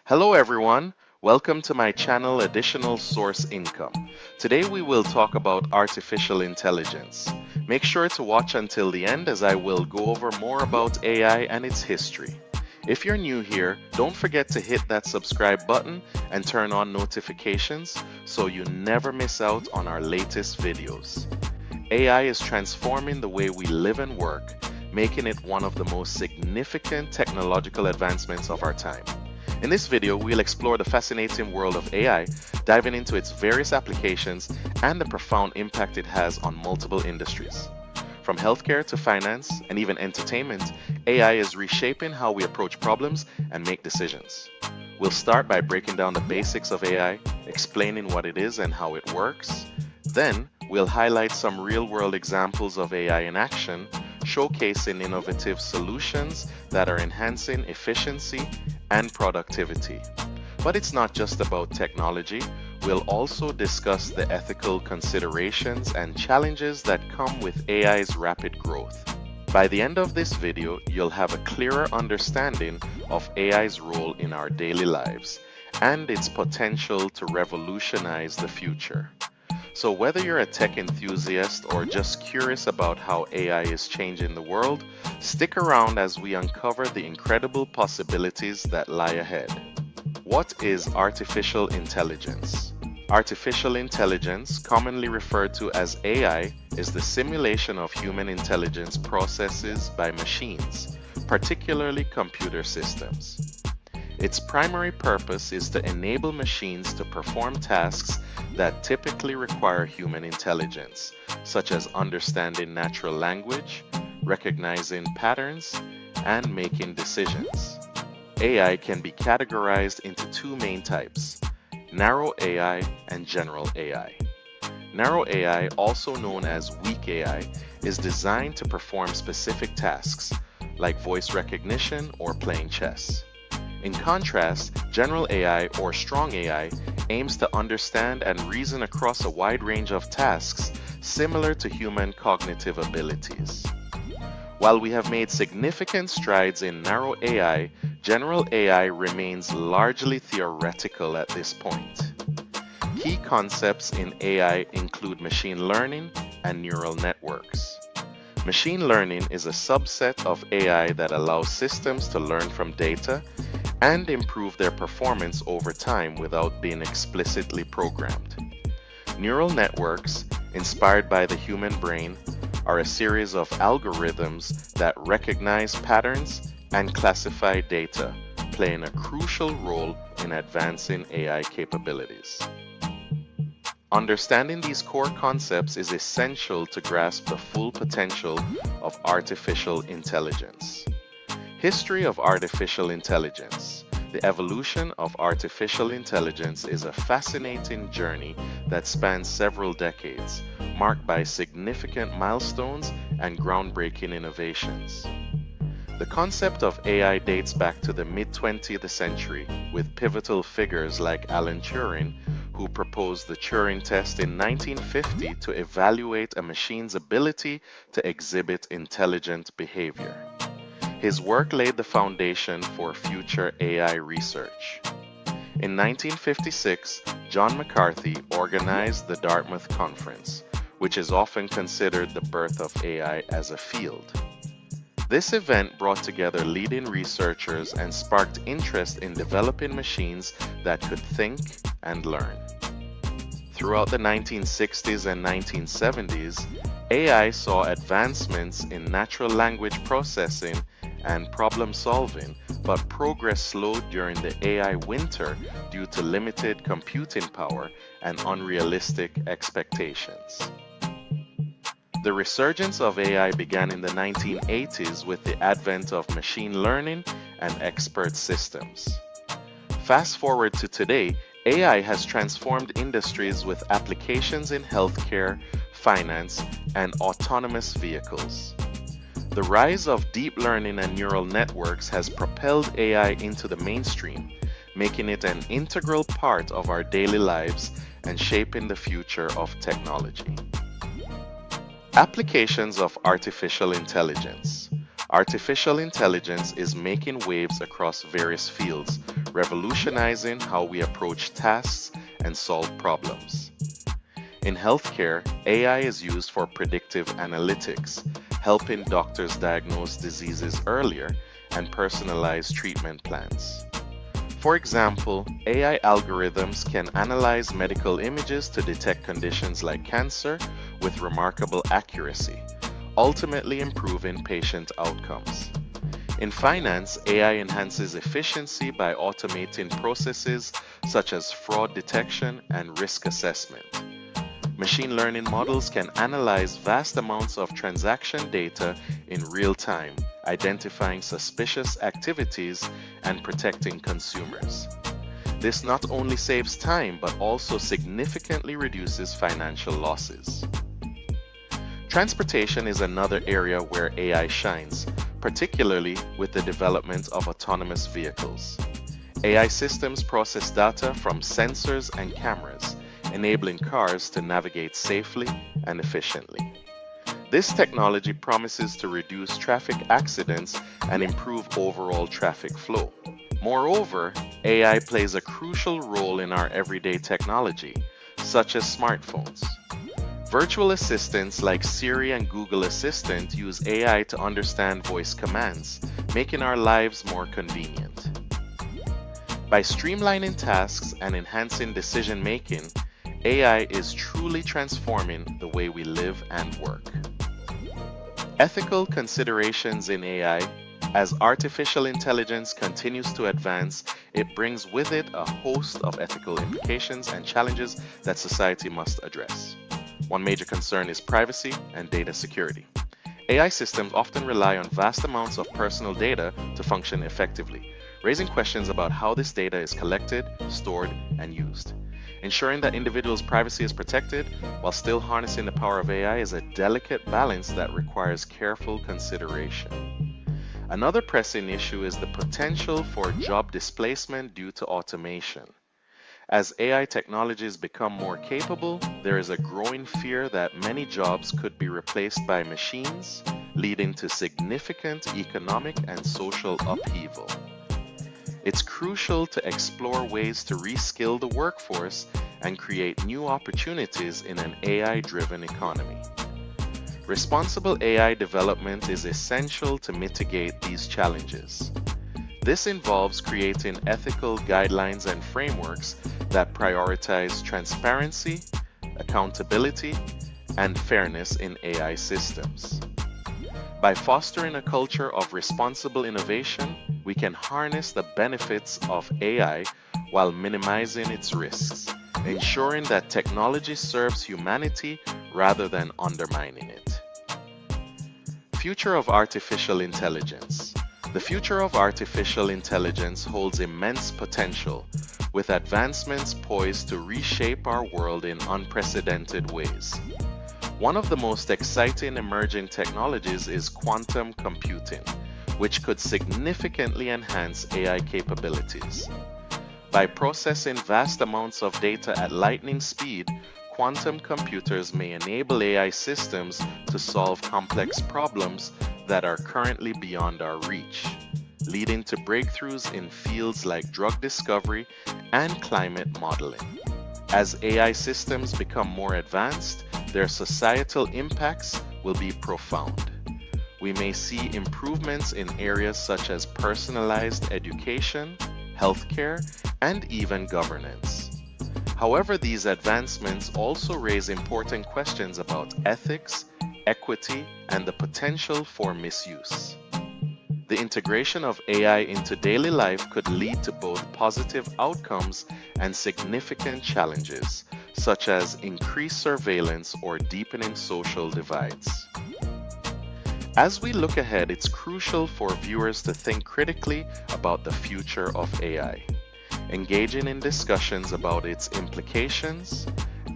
Hello everyone, welcome to my channel Additional Source Income. Today we will talk about artificial intelligence. Make sure to watch until the end as I will go over more about AI and its history. If you're new here, don't forget to hit that subscribe button and turn on notifications so you never miss out on our latest videos. AI is transforming the way we live and work, making it one of the most significant technological advancements of our time. In this video, we'll explore the fascinating world of AI, diving into its various applications and the profound impact it has on multiple industries. From healthcare to finance and even entertainment, AI is reshaping how we approach problems and make decisions. We'll start by breaking down the basics of AI, explaining what it is and how it works. Then, we'll highlight some real-world examples of AI in action, showcasing innovative solutions that are enhancing efficiency and productivity. But it's not just about technology. We'll also discuss the ethical considerations and challenges that come with AI's rapid growth. By the end of this video, you'll have a clearer understanding of AI's role in our daily lives and its potential to revolutionize the future. So whether you're a tech enthusiast or just curious about how AI is changing the world, stick around as we uncover the incredible possibilities that lie ahead. What is artificial intelligence? Artificial intelligence, commonly referred to as AI, is the simulation of human intelligence processes by machines, particularly computer systems. Its primary purpose is to enable machines to perform tasks that typically require human intelligence, such as understanding natural language, recognizing patterns, and making decisions. AI can be categorized into two main types: narrow AI and general AI. Narrow AI, also known as weak AI, is designed to perform specific tasks, like voice recognition or playing chess. In contrast, general AI or strong AI aims to understand and reason across a wide range of tasks similar to human cognitive abilities. While we have made significant strides in narrow AI, general AI remains largely theoretical at this point. Key concepts in AI include machine learning and neural networks. Machine learning is a subset of AI that allows systems to learn from data and improve their performance over time without being explicitly programmed. Neural networks, inspired by the human brain, are a series of algorithms that recognize patterns and classify data, playing a crucial role in advancing AI capabilities. Understanding these core concepts is essential to grasp the full potential of artificial intelligence. History of artificial intelligence. The evolution of artificial intelligence is a fascinating journey that spans several decades, marked by significant milestones and groundbreaking innovations. The concept of AI dates back to the mid-20th century, with pivotal figures like Alan Turing, who proposed the Turing test in 1950 to evaluate a machine's ability to exhibit intelligent behavior. His work laid the foundation for future AI research. In 1956, John McCarthy organized the Dartmouth Conference, which is often considered the birth of AI as a field. This event brought together leading researchers and sparked interest in developing machines that could think and learn. Throughout the 1960s and 1970s, AI saw advancements in natural language processing and problem solving, but progress slowed during the AI winter due to limited computing power and unrealistic expectations. The resurgence of AI began in the 1980s with the advent of machine learning and expert systems. Fast forward to today, AI has transformed industries with applications in healthcare, finance, and autonomous vehicles. The rise of deep learning and neural networks has propelled AI into the mainstream, making it an integral part of our daily lives and shaping the future of technology. Applications of artificial intelligence. Artificial intelligence is making waves across various fields, revolutionizing how we approach tasks and solve problems. In healthcare, AI is used for predictive analytics, helping doctors diagnose diseases earlier and personalize treatment plans. For example, AI algorithms can analyze medical images to detect conditions like cancer with remarkable accuracy, ultimately improving patient outcomes. In finance, AI enhances efficiency by automating processes such as fraud detection and risk assessment. Machine learning models can analyze vast amounts of transaction data in real time, identifying suspicious activities and protecting consumers. This not only saves time but also significantly reduces financial losses. Transportation is another area where AI shines, particularly with the development of autonomous vehicles. AI systems process data from sensors and cameras, enabling cars to navigate safely and efficiently. This technology promises to reduce traffic accidents and improve overall traffic flow. Moreover, AI plays a crucial role in our everyday technology, such as smartphones. Virtual assistants like Siri and Google Assistant use AI to understand voice commands, making our lives more convenient. By streamlining tasks and enhancing decision making, AI is truly transforming the way we live and work. Ethical considerations in AI. As artificial intelligence continues to advance, it brings with it a host of ethical implications and challenges that society must address. One major concern is privacy and data security. AI systems often rely on vast amounts of personal data to function effectively, raising questions about how this data is collected, stored, and used. Ensuring that individuals' privacy is protected while still harnessing the power of AI is a delicate balance that requires careful consideration. Another pressing issue is the potential for job displacement due to automation. As AI technologies become more capable, there is a growing fear that many jobs could be replaced by machines, leading to significant economic and social upheaval. It's crucial to explore ways to reskill the workforce and create new opportunities in an AI-driven economy. Responsible AI development is essential to mitigate these challenges. This involves creating ethical guidelines and frameworks that prioritize transparency, accountability, and fairness in AI systems. By fostering a culture of responsible innovation, we can harness the benefits of AI while minimizing its risks, ensuring that technology serves humanity rather than undermining it. Future of artificial intelligence. The future of artificial intelligence holds immense potential, with advancements poised to reshape our world in unprecedented ways. One of the most exciting emerging technologies is quantum computing, which could significantly enhance AI capabilities. By processing vast amounts of data at lightning speed, quantum computers may enable AI systems to solve complex problems that are currently beyond our reach, leading to breakthroughs in fields like drug discovery and climate modeling. As AI systems become more advanced, their societal impacts will be profound. We may see improvements in areas such as personalized education, healthcare, and even governance. However, these advancements also raise important questions about ethics, equity, and the potential for misuse. The integration of AI into daily life could lead to both positive outcomes and significant challenges, such as increased surveillance or deepening social divides. As we look ahead, it's crucial for viewers to think critically about the future of AI, engaging in discussions about its implications,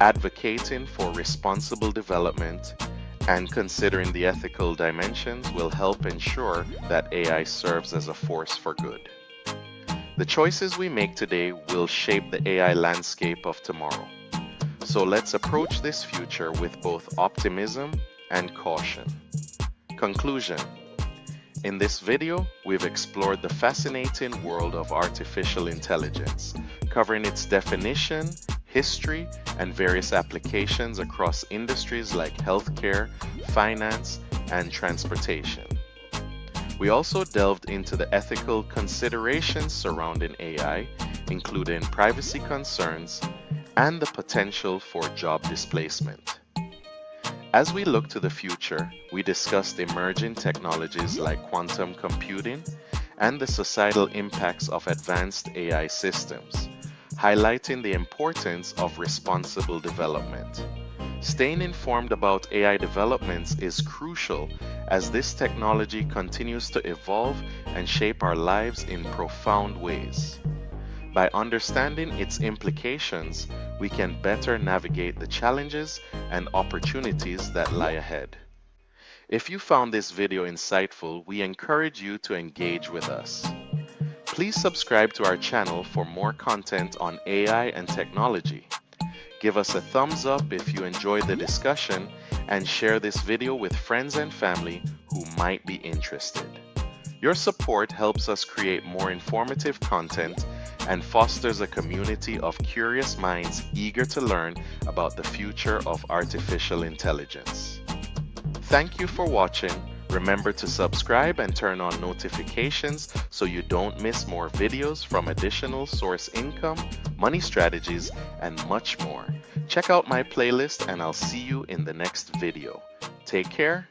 advocating for responsible development, and considering the ethical dimensions will help ensure that AI serves as a force for good. The choices we make today will shape the AI landscape of tomorrow. So let's approach this future with both optimism and caution. Conclusion. In this video, we've explored the fascinating world of artificial intelligence, covering its definition, history, and various applications across industries like healthcare, finance, and transportation. We also delved into the ethical considerations surrounding AI, including privacy concerns and the potential for job displacement. As we look to the future, we discussed emerging technologies like quantum computing and the societal impacts of advanced AI systems, highlighting the importance of responsible development. Staying informed about AI developments is crucial as this technology continues to evolve and shape our lives in profound ways. By understanding its implications, we can better navigate the challenges and opportunities that lie ahead. If you found this video insightful, we encourage you to engage with us. Please subscribe to our channel for more content on AI and technology. Give us a thumbs up if you enjoyed the discussion and share this video with friends and family who might be interested. Your support helps us create more informative content and fosters a community of curious minds eager to learn about the future of artificial intelligence. Thank you for watching. Remember to subscribe and turn on notifications so you don't miss more videos from additional source income, money strategies, and much more. Check out my playlist and I'll see you in the next video. Take care.